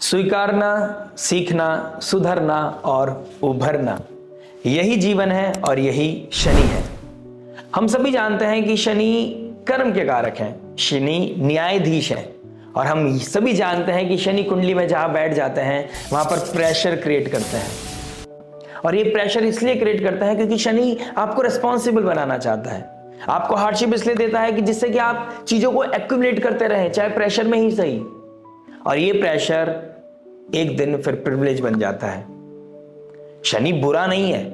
स्वीकारना, सीखना, सुधरना और उभरना, यही जीवन है और यही शनि है। हम सभी जानते हैं कि शनि कर्म के कारक हैं, शनि न्यायाधीश है और हम सभी जानते हैं कि शनि कुंडली में जहां बैठ जाते हैं वहां पर प्रेशर क्रिएट करते हैं। और ये प्रेशर इसलिए क्रिएट करता है क्योंकि शनि आपको रिस्पॉन्सिबल बनाना चाहता है, आपको हार्डशिप इसलिए देता है कि जिससे कि आप चीजों को एक्यूमुलेट करते रहें, चाहे प्रेशर में ही सही। और ये प्रेशर एक दिन फिर प्रिविलेज बन जाता है। शनि बुरा नहीं है,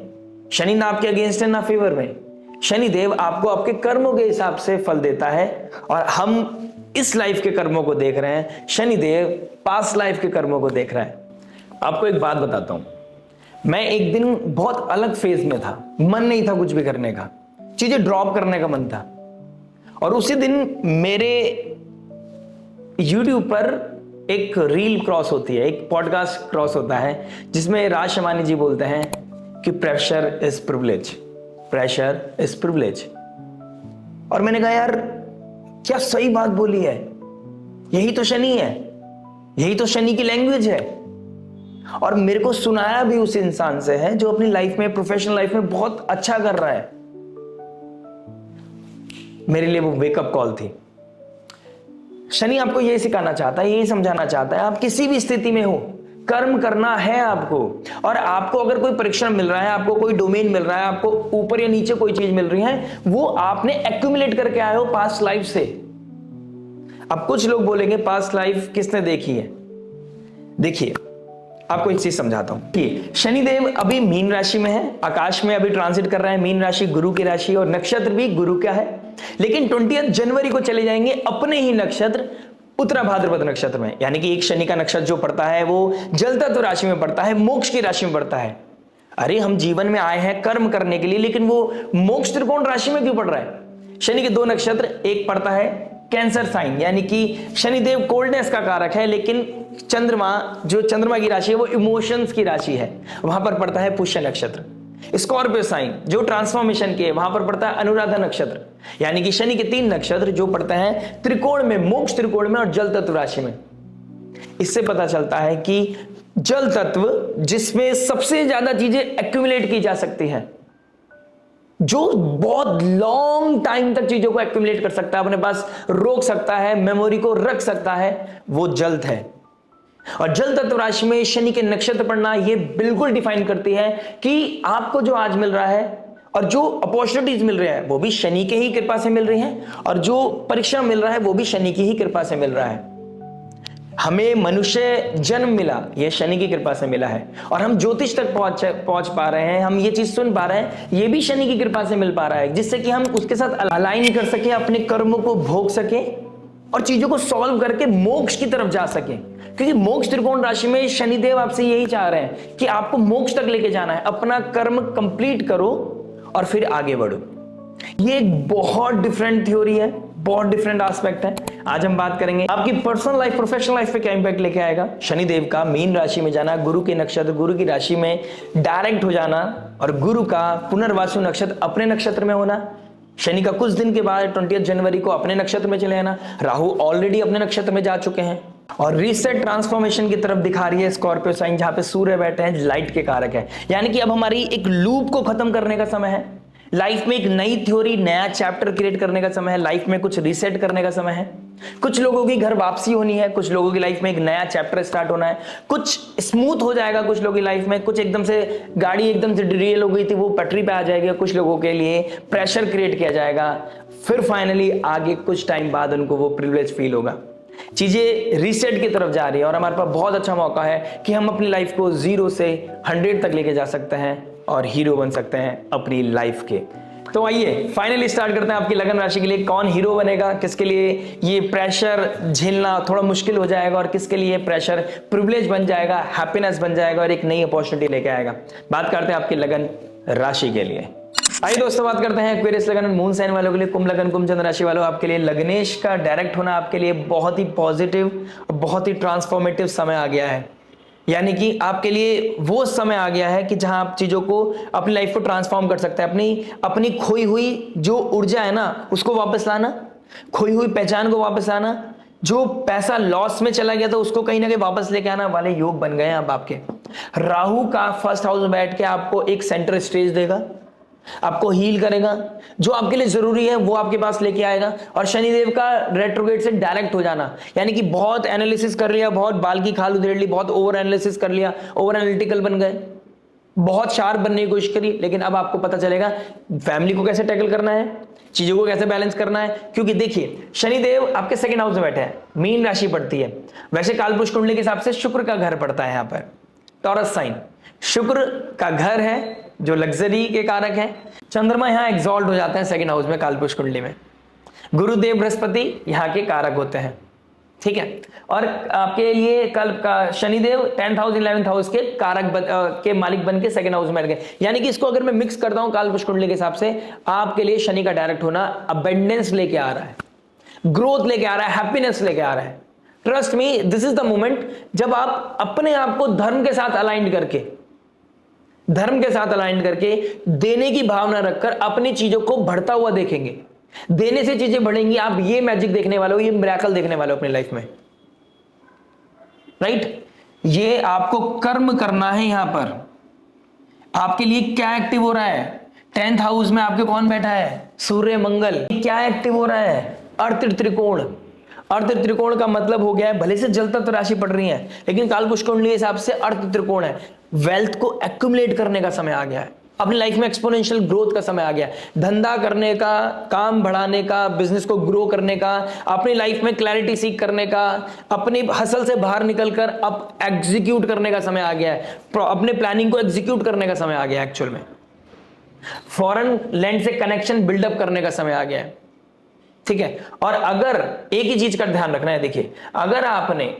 शनि ना आपके अगेंस्ट है ना फेवर में। शनि देव आपको आपके कर्मों के हिसाब से फल देता है और हम इस लाइफ के कर्मों को देख रहे हैं, शनि देव पास्ट लाइफ के कर्मों को देख रहा है। आपको एक बात बताता हूं, मैं एक दिन बहुत अलग फेज में था, मन नहीं था कुछ भी करने का, चीजें ड्रॉप करने का मन था। और उसी दिन मेरे YouTube पर एक रील क्रॉस होती है, एक पॉडकास्ट क्रॉस होता है जिसमें राज शमानी जी बोलते हैं कि pressure is privilege, pressure is privilege. और मैंने कहा यार क्या सही बात बोली है, यही तो शनि है, यही तो शनि की लैंग्वेज है। और मेरे को सुनाया भी उस इंसान से है जो अपनी लाइफ में, प्रोफेशनल लाइफ में बहुत अच्छा कर रहा है। मेरे लिए वो वेकअप कॉल थी। शनि आपको यही सिखाना चाहता है, यही समझाना चाहता है, आप किसी भी स्थिति में हो कर्म करना है आपको। और आपको अगर कोई परीक्षण मिल रहा है, आपको कोई डोमेन मिल रहा है, आपको ऊपर या नीचे कोई चीज मिल रही है, वो आपने एक्यूमुलेट करके आए हो पास्ट लाइफ से। अब कुछ लोग बोलेंगे पास्ट लाइफ किसने देखी है। देखिए आपको एक चीज समझाता हूं कि शनिदेव अभी मीन राशि में है, आकाश में अभी ट्रांजिट कर रहा है। मीन राशि गुरु की राशि और नक्षत्र भी गुरु का है। लेकिन 20 जनवरी को चले जाएंगे अपने ही नक्षत्र उत्तरा भाद्रपद नक्षत्र में। यानी कि एक शनि का नक्षत्र जो पड़ता है वो जल तत्व राशि में पड़ता है, मोक्ष की राशि में पड़ता है। अरे हम जीवन में आए हैं कर्म करने के लिए, लेकिन वो मोक्ष त्रिकोण राशि में क्यों पड़ रहा है। शनि के दो नक्षत्र, एक पड़ता है कैंसर साइन, यानी कि शनिदेव कोल्डनेस का कारक है, लेकिन चंद्रमा, जो चंद्रमा की राशि है वो इमोशंस की राशि है, वहां पर पड़ता है पुष्य नक्षत्र। स्कॉर्पियो साइन जो ट्रांसफॉर्मेशन के, वहां पर पड़ता है अनुराधा नक्षत्र। यानी कि शनि के 3 नक्षत्र जो पड़ते हैं त्रिकोण में, मोक्ष त्रिकोण में और जल तत्व राशि में। इससे पता चलता है कि जल तत्व जिसमें सबसे ज्यादा चीजें एक्यूमुलेट की जा सकती है, जो बहुत लॉन्ग टाइम तक चीजों को एक्यूमुलेट कर सकता है, अपने पास रोक सकता है, मेमोरी को रख सकता है, वो जल है। और जल तत्व राशि में शनि के नक्षत्र पड़ना ये बिल्कुल डिफाइन करती है कि आपको जो आज मिल रहा है और जो अपॉर्चुनिटीज मिल रही है वो भी शनि के ही कृपा से मिल रही हैं, और जो परीक्षा मिल रहा है वो भी शनि की ही कृपा से मिल रहा है। हमें मनुष्य जन्म मिला, यह शनि की कृपा से मिला है। और हम ज्योतिष तक पहुंच पा रहे हैं, हम ये चीज सुन पा रहे हैं, ये भी शनि की कृपा से मिल पा रहा है, जिससे कि हम उसके साथ अलाइन कर सके, अपने कर्मों को भोग सके और चीजों को सॉल्व करके मोक्ष की तरफ जा सके। क्योंकि मोक्ष त्रिकोण राशि में शनिदेव आपसे यही चाह रहे हैं कि आपको मोक्ष तक लेके जाना है, अपना कर्म कंप्लीट करो और फिर आगे बढ़ो। ये एक बहुत डिफरेंट थ्योरी है, बहुत डिफरेंट एस्पेक्ट है। आज हम बात करेंगे आपकी पर्सनल लाइफ, प्रोफेशनल लाइफ पे क्या इंपैक्ट लेके आएगा शनिदेव का मीन राशि में जाना, गुरु के नक्षत्र, गुरु की राशि में डायरेक्ट हो जाना, और गुरु का पुनर्वासु नक्षत्र अपने नक्षत्र में होना। शनि का कुछ दिन के बाद 20 जनवरी को अपने नक्षत्र में चले आना। राहु ऑलरेडी अपने नक्षत्र में जा चुके हैं और रीसेट ट्रांसफॉर्मेशन की तरफ दिखा रही है स्कॉर्पियो साइन, जहां पे सूर्य बैठे हैं, लाइट के कारक है। यानी कि अब हमारी एक लूप को खत्म करने का समय है, लाइफ में एक नई थ्योरी, नया चैप्टर क्रिएट करने का समय है, लाइफ में कुछ रीसेट करने का समय है। कुछ लोगों की घर वापसी होनी है, कुछ लोगों की लाइफ में एक नया चैप्टर स्टार्ट होना है, कुछ स्मूथ हो जाएगा कुछ लोगों की लाइफ में, कुछ एकदम से गाड़ी एकदम से डिरेल हो गई थी वो पटरी पे आ जाएगी, कुछ लोगों के लिए प्रेशर क्रिएट किया जाएगा, फिर फाइनली आगे कुछ टाइम बाद उनको वो प्रिविलेज फील होगा। चीजें रीसेट की तरफ जा रही है और हमारे पास बहुत अच्छा मौका है कि हम अपनी लाइफ को 0 से 100 तक लेके जा सकते हैं और हीरो बन सकते हैं अपनी लाइफ के। तो आइए फाइनली स्टार्ट करते हैं आपकी लगन राशि के लिए कौन हीरो बनेगा, किसके लिए ये प्रेशर झेलना थोड़ा मुश्किल हो जाएगा और किसके लिए प्रेशर प्रिविलेज बन जाएगा, हैप्पीनेस बन जाएगा और एक नई अपॉर्चुनिटी लेके आएगा। बात करते हैं आपकी लगन राशि के लिए। आइए दोस्तों बात करते हैं एक्वेरियस लगन मून साइन वालों के लिए, कुंभ लगन कुंभ चंद्र राशि वालों, आपके लिए लग्नेश का डायरेक्ट होना आपके लिए बहुत ही पॉजिटिव और बहुत ही ट्रांसफॉर्मेटिव समय आ गया है। यानी कि आपके लिए वो समय आ गया है कि जहां आप चीजों को, अपनी लाइफ को ट्रांसफॉर्म कर सकते हैं। अपनी खोई हुई जो ऊर्जा है ना उसको वापस लाना, खोई हुई पहचान को वापस लाना, जो पैसा लॉस में चला गया था उसको कहीं ना कहीं वापस लेके आना वाले योग बन गए हैं अब आपके। राहु का फर्स्ट हाउस में बैठ के आपको एक सेंटर स्टेज देगा, आपको हील करेगा, जो आपके लिए जरूरी है वो आपके पास लेके आएगा। और शनिदेव का रेट्रोग्रेड से डायरेक्ट हो जाना, यानी कि बहुत एनालिसिस कर लिया, बहुत बाल की खाल उधेड़ ली, बहुत ओवर एनालिसिस कर लिया, ओवर एनालिटिकल बन गए, बहुत शार्प बनने की कोशिश करी, लेकिन अब आपको पता चलेगा फैमिली को कैसे टैकल करना है, चीजों को कैसे बैलेंस करना है। क्योंकि देखिए शनिदेव आपके सेकंड हाउस में बैठे हैं, मीन राशि पड़ती है। वैसे कालपुरुष कुंडली के हिसाब से शुक्र का घर पड़ता है यहां पर, टॉरस साइन शुक्र का घर है जो लग्जरी के कारक है। चंद्रमा यहां एग्जॉल्ट हो जाते हैं सेकंड हाउस में कालपुरुष कुंडली में। गुरुदेव बृहस्पति यहां के कारक होते हैं, ठीक है। और आपके लिए कल का Shanidev 10th house 11th house के कारक के मालिक बन के सेकंड हाउस में बैठ गए। यानी कि इसको अगर मैं मिक्स करता हूं कालपुरुष कुंडली के हिसाब से, आपके लिए शनि का डायरेक्ट होना अबेंडेंस लेके आ रहा है, ग्रोथ लेके आ रहा है, हैप्पीनेस लेके आ रहा है। Trust me, this is the moment जब आप अपने आप को धर्म के साथ अलाइन करके, धर्म के साथ अलाइन करके देने की भावना रखकर अपनी चीजों को बढ़ता हुआ देखेंगे। देने से चीजें बढ़ेंगी, आप ये मैजिक देखने वाले हो, ये मिरेकल देखने वाले हो अपनी लाइफ में, राइट। ये आपको कर्म करना है। यहां पर आपके लिए क्या एक्टिव हो रहा है, 10th हाउस में आपके कौन बैठा है, सूर्य मंगल। क्या एक्टिव हो रहा है, अर्थ त्रिकोण। अर्थ त्रिकोण का मतलब हो गया है, भले से जल तत्व राशि पड़ रही है, लेकिन कालपुरुष कुंडली के हिसाब से अर्थ त्रिकोण है, वेल्थ को एक्यूमुलेट करने का समय आ गया है, अपनी लाइफ में एक्सपोनेंशियल ग्रोथ का समय आ गया है, धंधा करने का, काम बढ़ाने का, बिजनेस को ग्रो करने का, अपनी लाइफ में क्लैरिटी सीख करने का, अपनी हसल से बाहर निकलकर अब एग्जीक्यूट करने का समय आ गया है, अपने प्लानिंग को एग्जीक्यूट करने का समय आ गया है, एक्चुअल में फॉरेन लैंड से कनेक्शन बिल्डअप करने का समय आ गया है, ठीक है। और अगर एक ही चीज का ध्यान रखना है, देखिए अगर आपने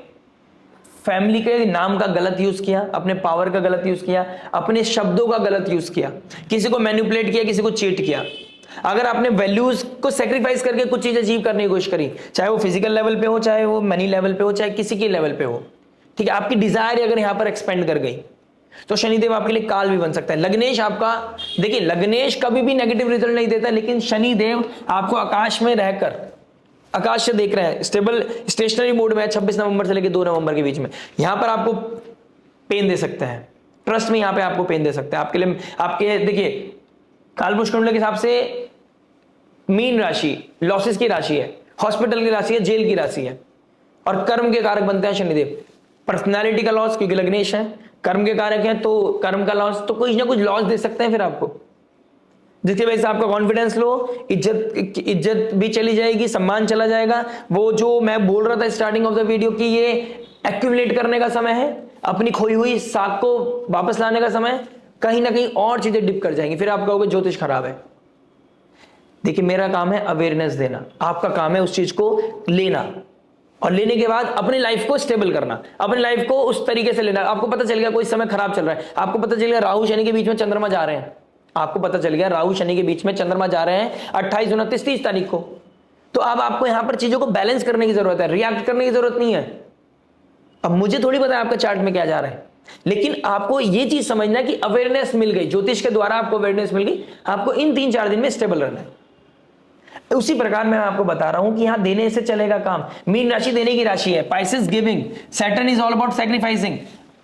फैमिली के नाम का गलत यूज किया, अपने पावर का गलत यूज किया, अपने शब्दों का गलत यूज किया, किसी को मैनिपुलेट किया, किसी को चीट किया, अगर आपने वैल्यूज को सेक्रीफाइस करके कुछ चीज अचीव करने की कोशिश करी, चाहे वो फिजिकल लेवल पे हो, चाहे वो मनी लेवल पे हो, चाहे किसी के लेवल पे हो, ठीक है, आपकी डिजायर अगर यहां पर एक्सपेंड कर गई तो शनिदेव आपके लिए काल भी बन सकता है। लग्नेश आपका, देखिए लग्नेश कभी भी नेगेटिव रिजल्ट नहीं देता, लेकिन शनिदेव आपको आकाश में रहकर, आकाश से देख रहे हैं, स्टेबल स्टेशनरी मोड में है 26 नवंबर से लेकर 2 नवंबर के बीच में, यहां पर आपको पेन दे सकते हैं। ट्रस्ट में, यहां पे आपको पेन दे सकते हैं आपके लिए। आपके देखिए कालपुरुष कुंडली के हिसाब से मीन राशि लॉसेस की राशि है, हॉस्पिटल की राशि है, जेल की राशि है, और कर्म के कारक बनते हैं शनिदेव। पर्सनैलिटी का लॉस, क्योंकि लग्नेश है, कर्म के कारक है, तो कर्म का लॉस, तो कुछ ना कुछ लॉस दे सकते हैं फिर आपको, जिसकी वजह से आपका कॉन्फिडेंस लो, इज्जत भी चली जाएगी, सम्मान चला जाएगा। वो जो मैं बोल रहा था स्टार्टिंग ऑफ द वीडियो कि ये एक्यूमुलेट करने का समय है, अपनी खोई हुई साख को वापस लाने का समय, कहीं ना कहीं और चीजें डिप कर जाएंगी, फिर आप कहोगे ज्योतिष खराब है। देखिए मेरा काम है अवेयरनेस देना, आपका काम है उस चीज को लेना, और लेने के बाद अपनी लाइफ को स्टेबल करना, अपनी लाइफ को उस तरीके से लेना। आपको पता चल गया कोई समय खराब चल रहा है, आपको पता चल गया राहु शनि के बीच में चंद्रमा जा रहे हैं, आपको पता चल गया राहु शनि के बीच में चंद्रमा जा रहे हैं 28, 29, 30 तारीख को, तो अब आपको यहां पर चीजों को बैलेंस करने की जरूरत है, रिएक्ट करने की जरूरत नहीं है। अब मुझे थोड़ी पता है आपका चार्ट में क्या जा रहा है, लेकिन आपको यह चीज समझना है कि अवेयरनेस मिल गई, ज्योतिष के द्वारा आपको अवेयरनेस मिल गई, आपको इन 3-4 दिन में स्टेबल रहना है। उसी प्रकार मैं आपको बता रहा हूं कि यहां देने से चलेगा काम। मीन राशि देने की राशि है, Pisces giving, Saturn is all about sacrificing.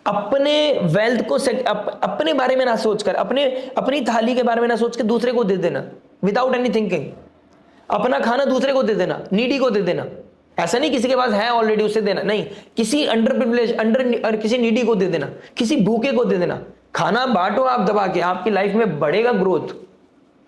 अपने वेल्थ को अपने बारे में ना सोचकर, अपनी थाली के बारे में ना सोच के दूसरे को दे देना, विदाउट एनी थिंकिंग। अपना खाना दूसरे को दे देना, नीडी को दे देना, ऐसा नहीं किसी के पास है ऑलरेडी उसे देना, नहीं, किसी अंडर प्रिविलेज किसी नीडी को दे देना, किसी भूखे को दे देना। खाना बांटो आप दबा के, आपकी लाइफ में बढ़ेगा ग्रोथ।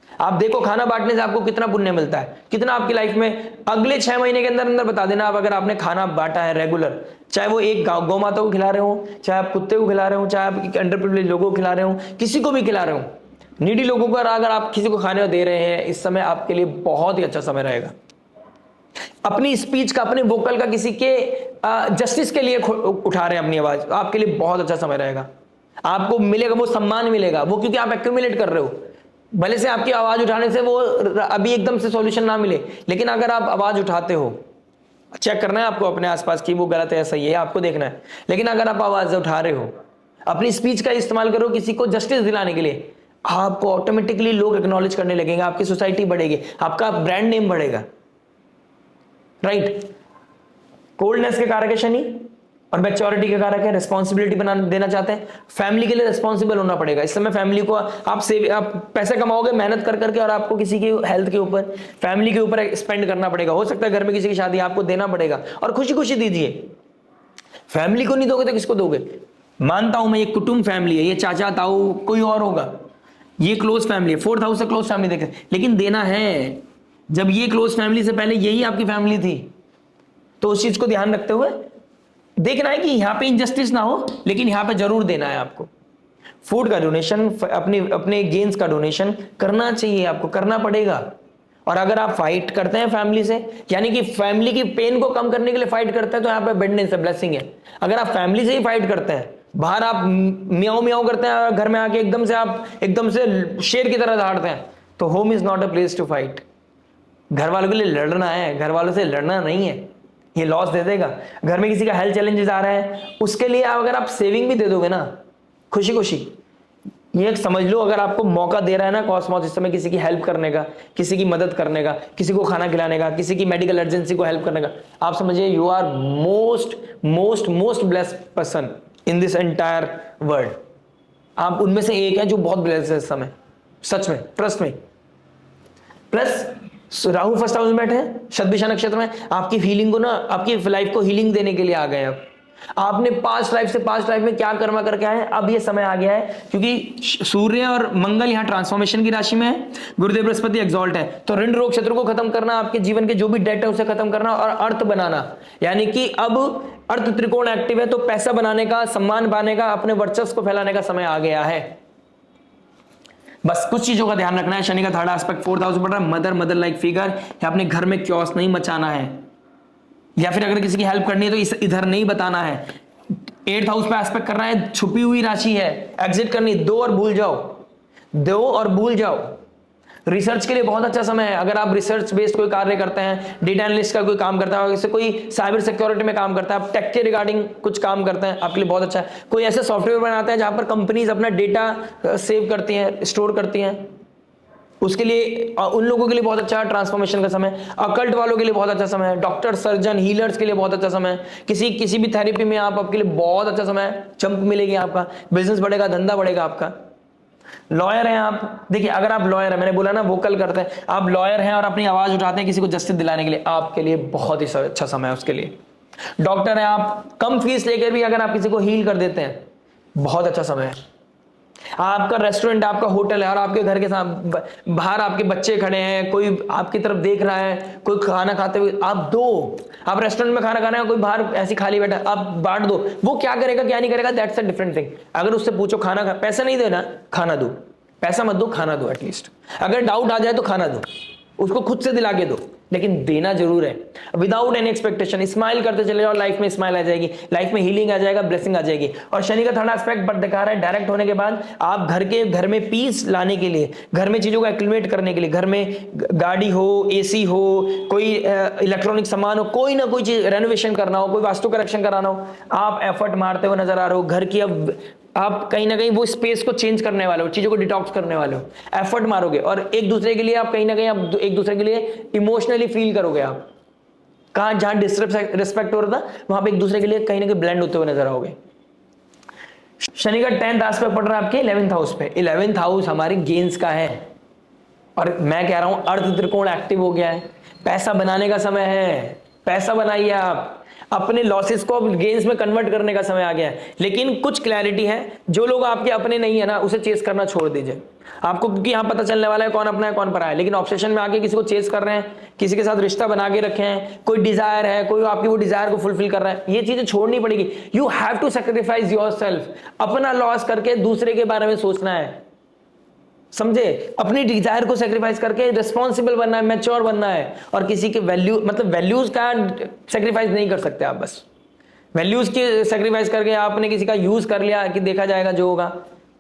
आप देखो खाना बांटने से आपको कितना पुण्य मिलता है, कितना आपकी लाइफ में। अगले 6 महीने के अंदर अंदर बता देना आप, अगर आपने खाना बांटा है रेगुलर, चाहे वो एक गौ माता को खिला रहे हो, चाहे आप कुत्ते को खिला रहे हो, चाहे आप अंडर प्रिविलेज लोगों को खिला रहे हो, किसी को भी खिला रहे हो, नीडी लोगों को अगर आप किसी को खाने दे रहे हैं, इस समय आपके लिए बहुत ही अच्छा समय रहेगा। अपनी स्पीच का, अपने वोकल का किसी के जस्टिस के लिए उठा रहे हैं अपनी आवाज, आपके लिए बहुत अच्छा समय रहेगा। आपको मिलेगा वो सम्मान मिलेगा, वो क्योंकि आप एक्यूमुलेट कर रहे हो। भले से आपकी आवाज उठाने से वो अभी एकदम से सॉल्यूशन ना मिले, लेकिन अगर आप आवाज उठाते हो, चेक करना है आपको अपने आसपास की वो गलत है या सही है, आपको देखना है। लेकिन अगर आप आवाज उठा रहे हो, अपनी स्पीच का इस्तेमाल करो किसी को जस्टिस दिलाने के लिए, आपको ऑटोमेटिकली लोग एक्नॉलेज करने लगेंगे, आपकी सोसाइटी बढ़ेगी, आपका ब्रांड नेम बढ़ेगा, राइट। कोल्डनेस के कारक है शनि और मैच्योरिटी के कारक है, रिस्पॉन्सिबिलिटी बना देना चाहते हैं, फैमिली के लिए रिस्पॉन्सिबल होना पड़ेगा। इस समय फैमिली को आप पैसे कमाओगे मेहनत कर करके और आपको किसी की हेल्थ के ऊपर, फैमिली के ऊपर स्पेंड करना पड़ेगा। हो सकता है घर में किसी की शादी, आपको देना पड़ेगा और खुशी खुशी दीजिए। फैमिली को नहीं दोगे तो किसको दोगे? मानता हूं मैं ये कुटुंब फैमिली है, ये चाचा ताऊ कोई और होगा, ये क्लोज फैमिली है, 4th हाउस से क्लोज फैमिली देखे, लेकिन देना है। जब ये क्लोज फैमिली से पहले यही आपकी फैमिली थी, तो उस चीज को ध्यान रखते हुए देखना है कि यहां पे इनजस्टिस ना हो, लेकिन यहां पे जरूर देना है आपको। फूड का डोनेशन, अपने गेन्स का डोनेशन करना चाहिए, आपको करना पड़ेगा। और अगर आप फाइट करते हैं फैमिली से, यानी कि फैमिली की पेन को कम करने के लिए फाइट करते हैं, तो यहाँ पे बेडनेस है, ब्लेसिंग है। अगर आप फैमिली से ही फाइट करते हैं, बाहर आप मियाओ मियाओ करते हैं, घर में आके एकदम से शेर की तरह दहाड़ते हैं, तो home is not a place to fight. घर वालों के लिए लड़ना है, घर वालों से लड़ना नहीं है, ये लॉस दे देगा। घर में किसी का हेल्थ चैलेंजेस आ रहा है, उसके लिए अगर आप सेविंग भी दे दोगे ना खुशी खुशी, ये समझ लो, अगर आपको मौका दे रहा है ना कॉस्मोस इस समय किसी की हेल्प करने का, किसी की मदद करने का, किसी को खाना खिलाने का, किसी की मेडिकल इमरजेंसी को हेल्प करने का, आप समझिए you are most most most blessed person in this entire world. आप उनमें से एक है जो बहुत ब्लेस्ड है इस समय, सच में, ट्रस्ट में। प्लस राहु फर्स्ट हाउस में बैठे हैं, शतभिषा नक्षत्र में, आपकी हीलिंग को ना, आपकी लाइफ को हीलिंग देने के लिए आ गए। अब आपने पास्ट लाइफ में क्या कर्मा करके आए, अब ये समय आ गया है, क्योंकि सूर्य और मंगल यहाँ ट्रांसफॉर्मेशन की राशि में है, गुरुदेव बृहस्पति एक्सॉल्ट है, तो ऋण रोग शत्रु को खत्म करना, आपके जीवन के जो भी डेट है उसे खत्म करना और अर्थ बनाना। यानी कि अब अर्थ त्रिकोण एक्टिव है, तो पैसा बनाने का, सम्मान पाने का, अपने वर्चस्व को फैलाने का समय आ गया है। बस कुछ चीजों का ध्यान रखना है। शनि का 3rd एस्पेक्ट 4th हाउस पड़ रहा है, मदर लाइक फिगर, या अपने घर में क्योस नहीं मचाना है, या फिर अगर किसी की हेल्प करनी है तो इधर नहीं बताना है। 8th हाउस पे एस्पेक्ट करना है, छुपी हुई राशि है, एग्जिट करनी, दो और भूल जाओ। रिसर्च के लिए बहुत अच्छा समय है। अगर आप रिसर्च बेस्ड कोई कार्य करते हैं, डेटा एनालिस्ट का कोई काम करता है, जैसे कोई साइबर सिक्योरिटी में काम करता है, आप टेक के रिगार्डिंग कुछ काम करते हैं, आपके लिए बहुत अच्छा है। कोई ऐसे सॉफ्टवेयर बनाता है जहां पर कंपनीज अपना डेटा सेव करती हैं, स्टोर करती हैं, उसके लिए, उन लोगों के लिए बहुत अच्छा ट्रांसफॉर्मेशन का समय। अकल्ट वालों के लिए बहुत अच्छा समय है, डॉक्टर, सर्जन, हीलर्स के लिए बहुत अच्छा समय है। किसी भी थेरेपी में आपके लिए बहुत अच्छा समय है, जंप मिलेगी, आपका बिजनेस बढ़ेगा, धंधा बढ़ेगा आपका। लॉयर हैं आप, देखिए अगर आप लॉयर हैं, मैंने बोला ना वोकल करते हैं, आप लॉयर हैं और अपनी आवाज उठाते हैं किसी को जस्टिस दिलाने के लिए, आपके लिए बहुत ही अच्छा समय है उसके लिए। डॉक्टर हैं आप, कम फीस लेकर भी अगर आप किसी को हील कर देते हैं, बहुत अच्छा समय है। आपका रेस्टोरेंट, आपका होटल है और आपके घर के सामने बाहर आपके बच्चे खड़े हैं, कोई आपकी तरफ देख रहा है, कोई खाना खाते हुए, आप दो। आप रेस्टोरेंट में खाना खा रहे हैं, कोई बाहर ऐसी खाली बैठा, आप बांट दो। वो क्या करेगा क्या नहीं करेगा, दैट्स अ डिफरेंट थिंग। अगर उससे पूछो खाना खा, पैसा नहीं देना, खाना दो, पैसा मत दो, खाना दो एटलीस्ट। अगर डाउट आ जाए तो खाना दो, उसको खुद से दिला के दो, लेकिन देना जरूर है, विदाउट एनी एक्सपेक्टेशन। स्माइल करते चले जाओ, लाइफ में स्माइल आ जाएगी, लाइफ में हीलिंग आ जाएगा, ब्लेसिंग आ जाएगी। और शनि का 3rd एस्पेक्ट बट दिखा रहा है, डायरेक्ट होने के बाद आप घर में पीस लाने के लिए, घर में चीजों को एक्टिवेट करने के लिए, घर में गाड़ी हो, एसी हो, कोई इलेक्ट्रॉनिक सामान हो, कोई ना कोई चीज रेनोवेशन करना हो, कोई वास्तु करेक्शन कराना हो, आप एफर्ट मारते हुए नजर आ रहे हो। घर की अब आप कहीं ना कहीं वो स्पेस को चेंज करने वाले हो, चीजों को डिटॉक्स करने वाले हो, एफर्ट मारोगे और एक दूसरे के लिए आप कहीं ना कहीं आप एक दूसरे के लिए इमोशनली फील करोगे। आप कहां जहां डिसरिस्पेक्ट हो रहा था वहां पे एक दूसरे के लिए कहीं ना कहीं ब्लेंड होते हुए नजर आओगे। शनि का 10th एस्पेक्ट पड़ रहा है आपके 11th हाउस पे। 11th हाउस हमारे गेन्स का है और मैं कह रहा हूं अर्ध त्रिकोण एक्टिव हो गया है, पैसा बनाने का समय है। पैसा बनाइए, आप अपने लॉसेस को गेन्स में कन्वर्ट करने का समय आ गया है। लेकिन कुछ क्लैरिटी है, जो लोग आपके अपने नहीं है ना, उसे चेस करना छोड़ दीजिए आपको, क्योंकि यहां पता चलने वाला है कौन अपना है कौन पराया है। लेकिन ऑब्सेशन में आके किसी को चेस कर रहे हैं, किसी के साथ रिश्ता बना के रखे हैं, कोई डिजायर है, कोई आपकी वो डिजायर को फुलफिल कर रहा है, ये चीजें छोड़नी पड़ेगी। You have to sacrifice yourself. अपना लॉस करके दूसरे के बारे में सोचना है, समझे? अपनी डिजायर को सेक्रीफाइस करके रिस्पॉन्सिबल बनना है, मैच्योर बनना है। और किसी के वैल्यू, मतलब वैल्यूज का सेक्रीफाइस नहीं कर सकते आप। बस वैल्यूज की सेक्रीफाइस करके आपने किसी का यूज कर लिया कि देखा जाएगा जो होगा,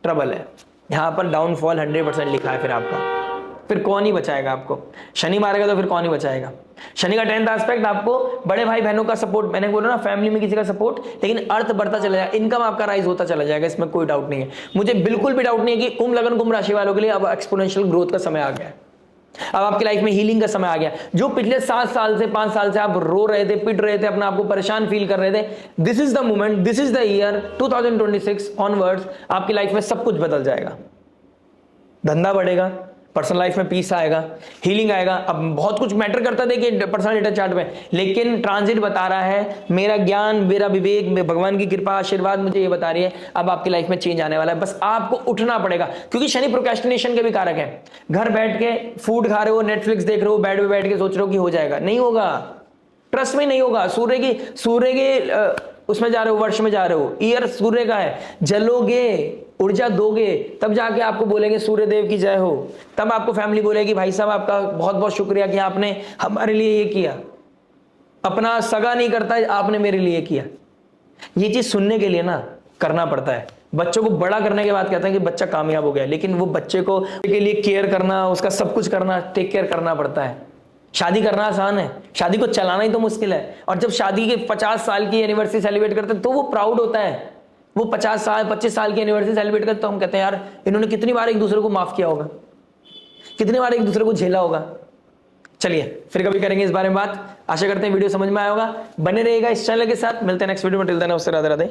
ट्रबल है। यहां पर डाउनफॉल 100% लिखा है। फिर आपका फिर कौन ही बचाएगा आपको? शनि मारेगा तो फिर कौन ही बचाएगा? शनि का 10th एस्पेक्ट आपको बड़े भाई बहनों का सपोर्ट, मैंने बोला ना फैमिली में किसी का सपोर्ट, लेकिन अर्थ बढ़ता चला जाएगा, इनकम आपका राइज होता चला जाएगा, इसमें कोई डाउट नहीं है। मुझे बिल्कुल भी डाउट नहीं है कि कुंभ लगन कुंभ राशि वालों के लिए अब एक्सपोनेंशियल ग्रोथ का समय आ गया है। अब आपकी लाइफ में हीलिंग का समय आ गया। जो पिछले 7 साल से 5 साल से आप रो रहे थे, पिट रहे थे, अपने आप को परेशान फील कर रहे थे, this is the moment, this is the year 2026 onwards आपकी लाइफ में सब कुछ बदल जाएगा। धंधा बढ़ेगा, पर्सनल लाइफ में पीस आएगा, हीलिंग आएगा। अब बहुत कुछ मैटर करता है देखिए पर्सनल डेटा चार्ट में, लेकिन ट्रांजिट बता रहा है, मेरा ज्ञान, मेरा विवेक, भगवान की कृपा, आशीर्वाद मुझे ये बता रही है अब आपकी लाइफ में चेंज आने वाला है। बस आपको उठना पड़ेगा, क्योंकि शनि प्रोक्रेस्टिनेशन के भी कारक है। घर बैठ के फूड खा रहे हो, नेटफ्लिक्स देख रहे हो, बेड पे बैठ के सोच रहे हो कि हो जाएगा, नहीं होगा, ट्रस्ट में नहीं होगा। सूर्य के उसमें जा रहे हो, वर्ष में जा रहे हो, ईयर सूर्य का है, जलोगे, ऊर्जा दोगे, तब जाके आपको बोलेंगे सूर्य देव की जय हो। तब आपको फैमिली बोलेगी भाई साहब आपका बहुत बहुत शुक्रिया कि आपने हमारे लिए ये किया, अपना सगा नहीं करता, आपने मेरे लिए किया। ये चीज सुनने के लिए ना करना पड़ता है। बच्चों को बड़ा करने के बाद कहते हैं कि बच्चा कामयाब हो गया, लेकिन वो बच्चे को के लिए केयर करना, उसका सब कुछ करना, टेक केयर करना पड़ता है। शादी करना आसान है, शादी को चलाना ही तो मुश्किल है। और जब शादी के 50 साल की एनिवर्सरी सेलिब्रेट करते हैं तो वो प्राउड होता है। वो 25 साल की एनिवर्सरी सेलिब्रेट करते तो हम कहते हैं यार इन्होंने कितनी बार एक दूसरे को माफ किया होगा, कितनी बार एक दूसरे को झेला होगा। चलिए फिर कभी करेंगे इस बारे में बात। आशा करते हैं वीडियो समझ में आया होगा। बने रहिएगा इस चैनल के साथ। मिलते हैं नेक्स्ट वीडियो में। Till then, Radhe Radhe.